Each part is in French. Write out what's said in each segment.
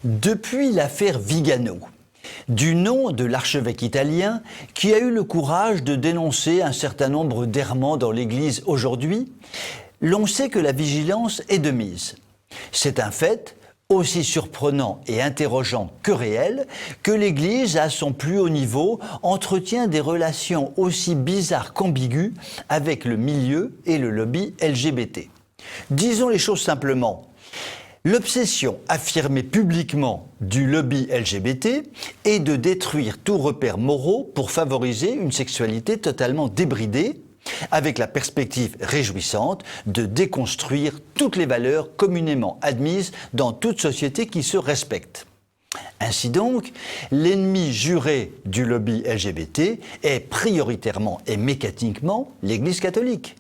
Depuis l'affaire Vigano, du nom de l'archevêque italien qui a eu le courage de dénoncer un certain nombre d'errements dans l'Église aujourd'hui, l'on sait que la vigilance est de mise. C'est un fait aussi surprenant et interrogeant que réel que l'Église, à son plus haut niveau, entretient des relations aussi bizarres qu'ambiguës avec le milieu et le lobby LGBT. Disons les choses simplement. L'obsession affirmée publiquement du lobby LGBT est de détruire tout repère moraux pour favoriser une sexualité totalement débridée, avec la perspective réjouissante de déconstruire toutes les valeurs communément admises dans toute société qui se respecte. Ainsi donc, l'ennemi juré du lobby LGBT est prioritairement et mécaniquement l'Église catholique.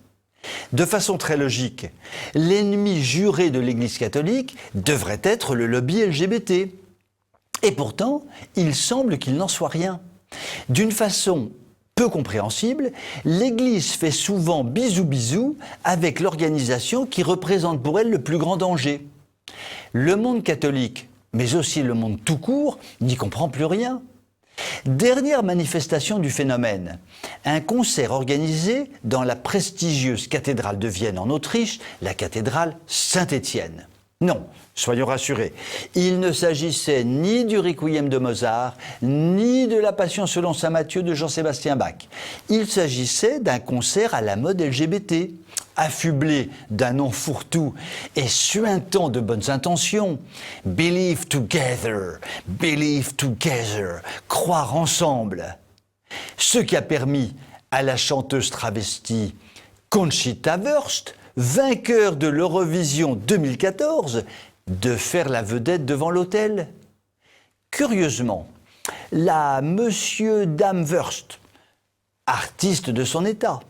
De façon très logique, l'ennemi juré de l'Église catholique devrait être le lobby LGBT. Et pourtant, il semble qu'il n'en soit rien. D'une façon peu compréhensible, l'Église fait souvent bisou-bisou avec l'organisation qui représente pour elle le plus grand danger. Le monde catholique, mais aussi le monde tout court, n'y comprend plus rien. Dernière manifestation du phénomène, un concert organisé dans la prestigieuse cathédrale de Vienne en Autriche, la cathédrale Saint-Étienne. Non, soyons rassurés, il ne s'agissait ni du Requiem de Mozart, ni de la Passion selon saint Matthieu de Jean-Sébastien Bach. Il s'agissait d'un concert à la mode LGBT, affublé d'un nom fourre-tout et suintant de bonnes intentions. Believe together, croire ensemble. Ce qui a permis à la chanteuse travestie Conchita Wurst, vainqueur de l'Eurovision 2014, de faire la vedette devant l'autel. Curieusement, la Monsieur-Dame Wurst, artiste de son état,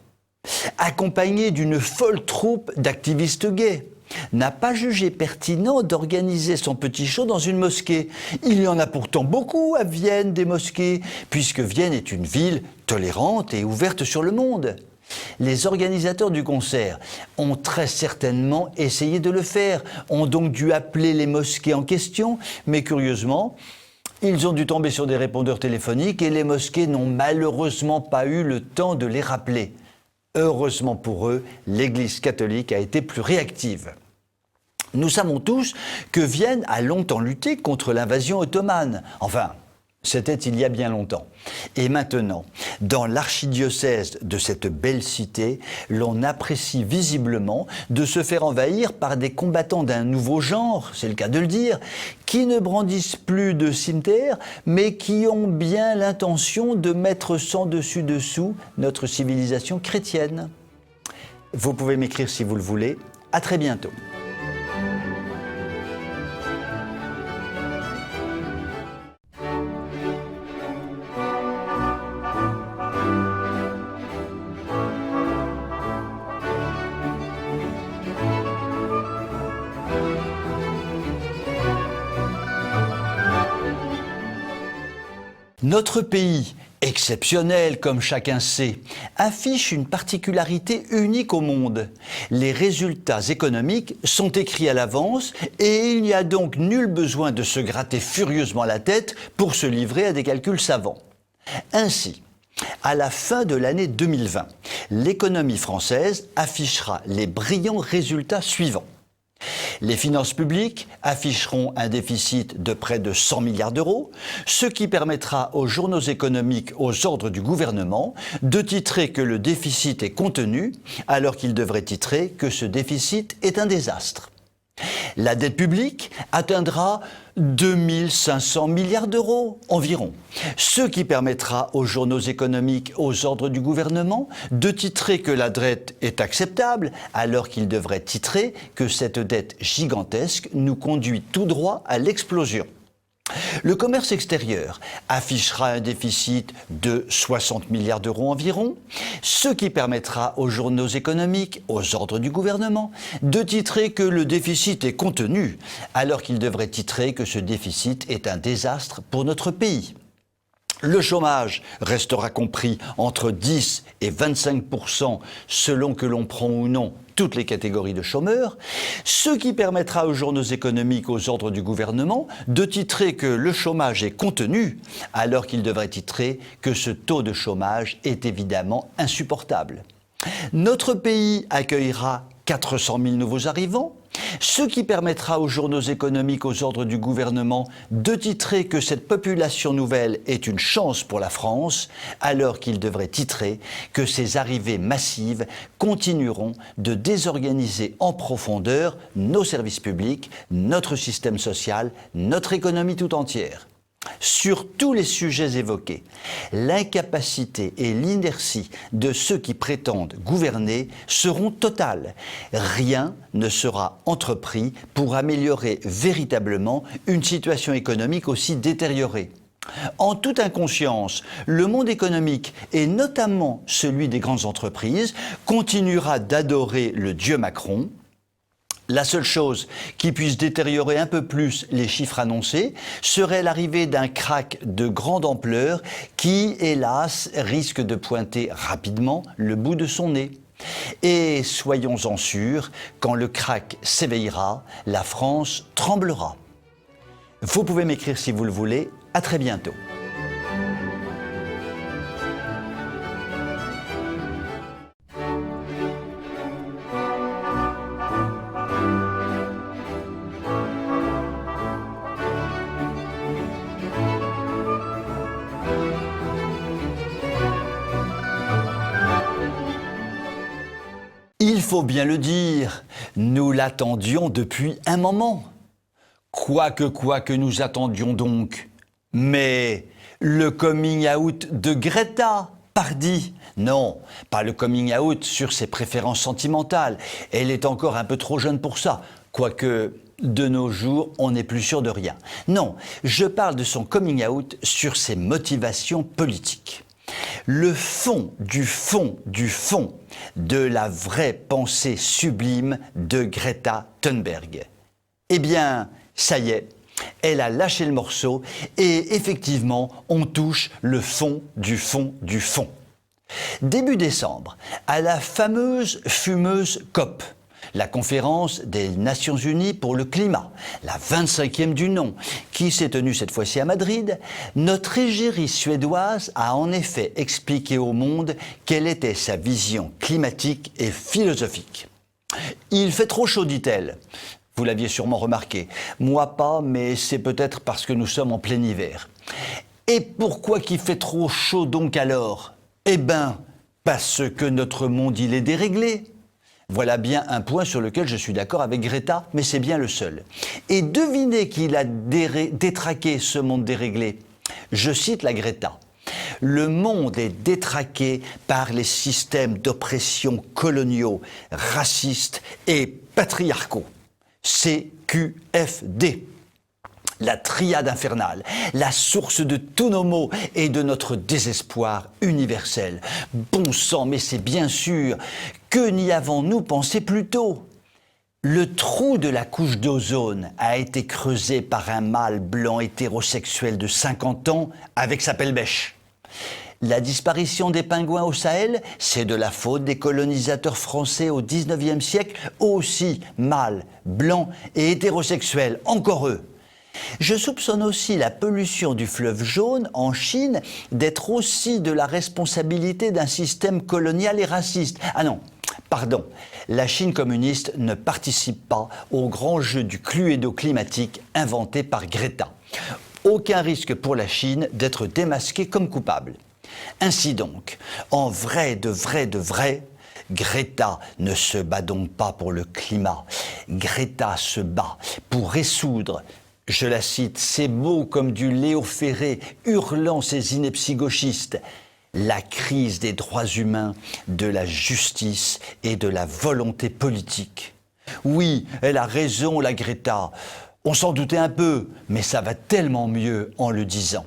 accompagnée d'une folle troupe d'activistes gays, n'a pas jugé pertinent d'organiser son petit show dans une mosquée. Il y en a pourtant beaucoup à Vienne, des mosquées, puisque Vienne est une ville tolérante et ouverte sur le monde. Les organisateurs du concert ont très certainement essayé de le faire, ont donc dû appeler les mosquées en question, mais curieusement, ils ont dû tomber sur des répondeurs téléphoniques et les mosquées n'ont malheureusement pas eu le temps de les rappeler. Heureusement pour eux, l'Église catholique a été plus réactive. Nous savons tous que Vienne a longtemps lutté contre l'invasion ottomane. Enfin, c'était il y a bien longtemps. Et maintenant, dans l'archidiocèse de cette belle cité, l'on apprécie visiblement de se faire envahir par des combattants d'un nouveau genre, c'est le cas de le dire, qui ne brandissent plus de cimetères, mais qui ont bien l'intention de mettre sans dessus-dessous notre civilisation chrétienne. Vous pouvez m'écrire si vous le voulez. À très bientôt. Notre pays, exceptionnel comme chacun sait, affiche une particularité unique au monde. Les résultats économiques sont écrits à l'avance et il n'y a donc nul besoin de se gratter furieusement la tête pour se livrer à des calculs savants. Ainsi, à la fin de l'année 2020, l'économie française affichera les brillants résultats suivants. Les finances publiques afficheront un déficit de près de 100 milliards d'euros, ce qui permettra aux journaux économiques aux ordres du gouvernement de titrer que le déficit est contenu, alors qu'ils devraient titrer que ce déficit est un désastre. La dette publique atteindra 2500 milliards d'euros environ, ce qui permettra aux journaux économiques aux ordres du gouvernement de titrer que la dette est acceptable, alors qu'ils devraient titrer que cette dette gigantesque nous conduit tout droit à l'explosion. Le commerce extérieur affichera un déficit de 60 milliards d'euros environ, ce qui permettra aux journaux économiques, aux ordres du gouvernement, de titrer que le déficit est contenu, alors qu'ils devraient titrer que ce déficit est un désastre pour notre pays. Le chômage restera compris entre 10 et 25% selon que l'on prend ou non toutes les catégories de chômeurs, ce qui permettra aux journaux économiques, aux ordres du gouvernement, de titrer que le chômage est contenu, alors qu'ils devraient titrer que ce taux de chômage est évidemment insupportable. Notre pays accueillera 400 000 nouveaux arrivants, ce qui permettra aux journaux économiques, aux ordres du gouvernement, de titrer que cette population nouvelle est une chance pour la France, alors qu'ils devraient titrer que ces arrivées massives continueront de désorganiser en profondeur nos services publics, notre système social, notre économie tout entière. Sur tous les sujets évoqués, l'incapacité et l'inertie de ceux qui prétendent gouverner seront totales. Rien ne sera entrepris pour améliorer véritablement une situation économique aussi détériorée. En toute inconscience, le monde économique, et notamment celui des grandes entreprises, continuera d'adorer le dieu Macron. La seule chose qui puisse détériorer un peu plus les chiffres annoncés serait l'arrivée d'un krach de grande ampleur qui, hélas, risque de pointer rapidement le bout de son nez. Et soyons-en sûrs, quand le krach s'éveillera, la France tremblera. Vous pouvez m'écrire si vous le voulez. À très bientôt. Il faut bien le dire, nous l'attendions depuis un moment. Quoi que nous attendions donc. Mais le coming out de Greta, pardi. Non, pas le coming out sur ses préférences sentimentales. Elle est encore un peu trop jeune pour ça. Quoique, de nos jours, on n'est plus sûr de rien. Non, je parle de son coming out sur ses motivations politiques. Le fond de la vraie pensée sublime de Greta Thunberg. Eh bien, ça y est, elle a lâché le morceau et effectivement, on touche le fond du fond du fond. Début décembre, à la fameuse fumeuse COP, la conférence des Nations Unies pour le climat, la 25e du nom, qui s'est tenue cette fois-ci à Madrid, notre égérie suédoise a en effet expliqué au monde quelle était sa vision climatique et philosophique. Il fait trop chaud, dit-elle. Vous l'aviez sûrement remarqué. Moi pas, mais c'est peut-être parce que nous sommes en plein hiver. Et pourquoi qu'il fait trop chaud donc alors ? Eh ben, parce que notre monde il est déréglé. Voilà bien un point sur lequel je suis d'accord avec Greta, mais c'est bien le seul. Et devinez qui a détraqué ce monde déréglé. Je cite la Greta. Le monde est détraqué par les systèmes d'oppression coloniaux, racistes et patriarcaux. CQFD. La triade infernale, la source de tous nos maux et de notre désespoir universel. Bon sang, mais c'est bien sûr, que n'y avons-nous pensé plus tôt ? Le trou de la couche d'ozone a été creusé par un mâle blanc hétérosexuel de 50 ans avec sa pelle-bêche. La disparition des pingouins au Sahel, c'est de la faute des colonisateurs français au XIXe siècle, aussi mâles, blancs et hétérosexuels, encore eux. Je soupçonne aussi la pollution du fleuve Jaune en Chine d'être aussi de la responsabilité d'un système colonial et raciste. Ah non, pardon, la Chine communiste ne participe pas au grand jeu du cluedo climatique inventé par Greta. Aucun risque pour la Chine d'être démasquée comme coupable. Ainsi donc, en vrai de vrai, Greta ne se bat donc pas pour le climat. Greta se bat pour résoudre, je la cite, c'est beau comme du Léo Ferré hurlant ses inepties gauchistes, la crise des droits humains, de la justice et de la volonté politique. Oui, elle a raison, la Greta. On s'en doutait un peu, mais ça va tellement mieux en le disant.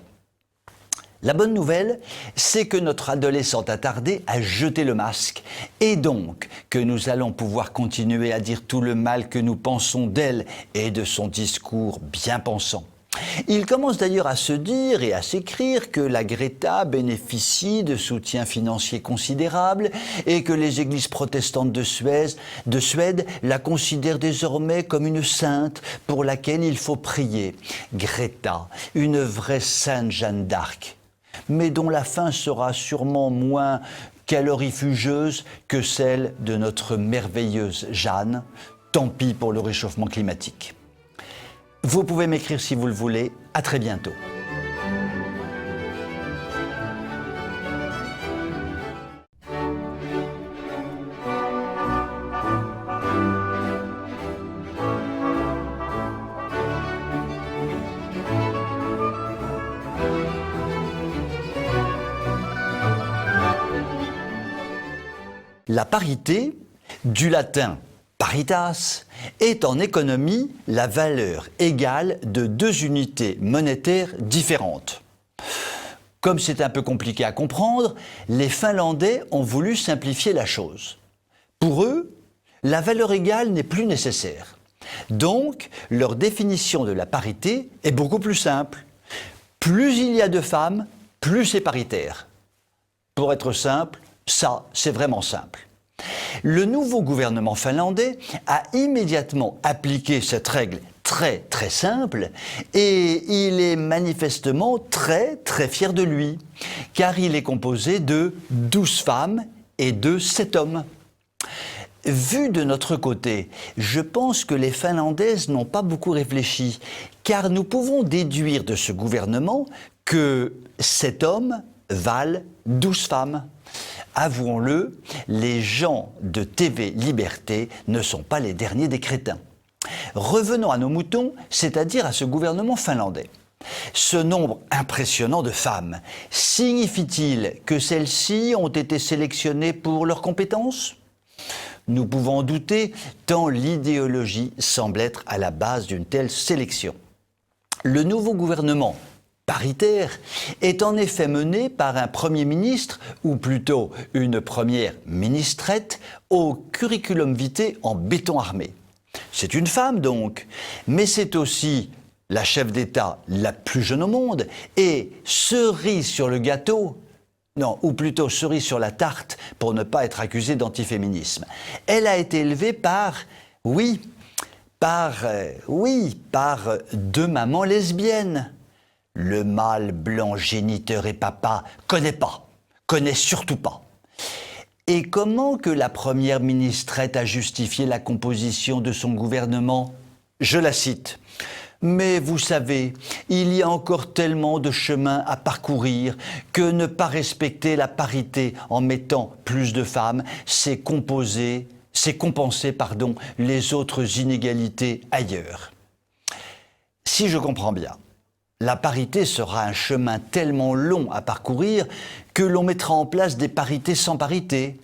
La bonne nouvelle, c'est que notre adolescente attardée a jeté le masque et donc que nous allons pouvoir continuer à dire tout le mal que nous pensons d'elle et de son discours bien pensant. Il commence d'ailleurs à se dire et à s'écrire que la Greta bénéficie de soutiens financiers considérables et que les églises protestantes de Suède la considèrent désormais comme une sainte pour laquelle il faut prier. Greta, une vraie sainte Jeanne d'Arc, mais dont la fin sera sûrement moins calorifugeuse que celle de notre merveilleuse Jeanne. Tant pis pour le réchauffement climatique. Vous pouvez m'écrire si vous le voulez. À très bientôt. La parité, du latin paritas, est en économie la valeur égale de deux unités monétaires différentes. Comme c'est un peu compliqué à comprendre, les Finlandais ont voulu simplifier la chose. Pour eux, la valeur égale n'est plus nécessaire. Donc, leur définition de la parité est beaucoup plus simple. Plus il y a de femmes, plus c'est paritaire. Pour être simple, ça, c'est vraiment simple. Le nouveau gouvernement finlandais a immédiatement appliqué cette règle très simple et il est manifestement très fier de lui, car il est composé de 12 femmes et de 7 hommes. Vu de notre côté, je pense que les Finlandaises n'ont pas beaucoup réfléchi, car nous pouvons déduire de ce gouvernement que 7 hommes valent 12 femmes. Avouons-le, les gens de TV Liberté ne sont pas les derniers des crétins. Revenons à nos moutons, c'est-à-dire à ce gouvernement finlandais. Ce nombre impressionnant de femmes signifie-t-il que celles-ci ont été sélectionnées pour leurs compétences ? Nous pouvons en douter, tant l'idéologie semble être à la base d'une telle sélection. Le nouveau gouvernement paritaire est en effet mené par un Premier ministre, ou plutôt une première ministrette, au curriculum vitae en béton armé. C'est une femme donc, mais c'est aussi la chef d'État la plus jeune au monde, et cerise sur le gâteau, non, ou plutôt cerise sur la tarte, pour ne pas être accusée d'antiféminisme. Elle a été élevée par deux mamans lesbiennes. Le mâle blanc géniteur et papa connaît surtout pas. Et comment que la première ministrette a justifié la composition de son gouvernement ? Je la cite. « Mais vous savez, il y a encore tellement de chemin à parcourir que ne pas respecter la parité en mettant plus de femmes, c'est compenser les autres inégalités ailleurs. » Si je comprends bien, la parité sera un chemin tellement long à parcourir que l'on mettra en place des parités sans parité,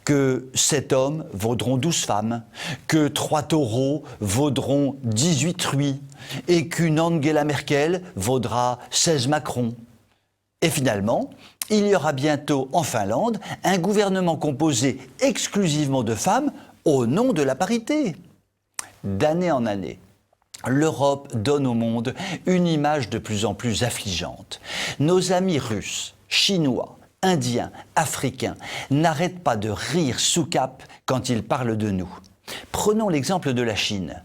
que 7 hommes vaudront 12 femmes, que 3 taureaux vaudront 18 truies, et qu'une Angela Merkel vaudra 16 Macron. Et finalement, il y aura bientôt en Finlande un gouvernement composé exclusivement de femmes au nom de la parité. D'année en année, l'Europe donne au monde une image de plus en plus affligeante. Nos amis russes, chinois, indiens, africains n'arrêtent pas de rire sous cape quand ils parlent de nous. Prenons l'exemple de la Chine.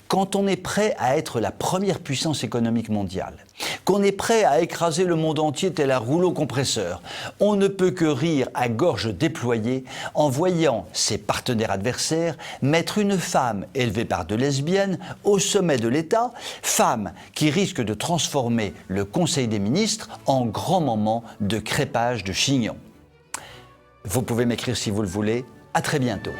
Quand on est prêt à être la première puissance économique mondiale, qu'on est prêt à écraser le monde entier tel un rouleau compresseur, on ne peut que rire à gorge déployée en voyant ses partenaires adversaires mettre une femme élevée par deux lesbiennes au sommet de l'État, femme qui risque de transformer le Conseil des ministres en grand moment de crépage de chignons. Vous pouvez m'écrire si vous le voulez. À très bientôt.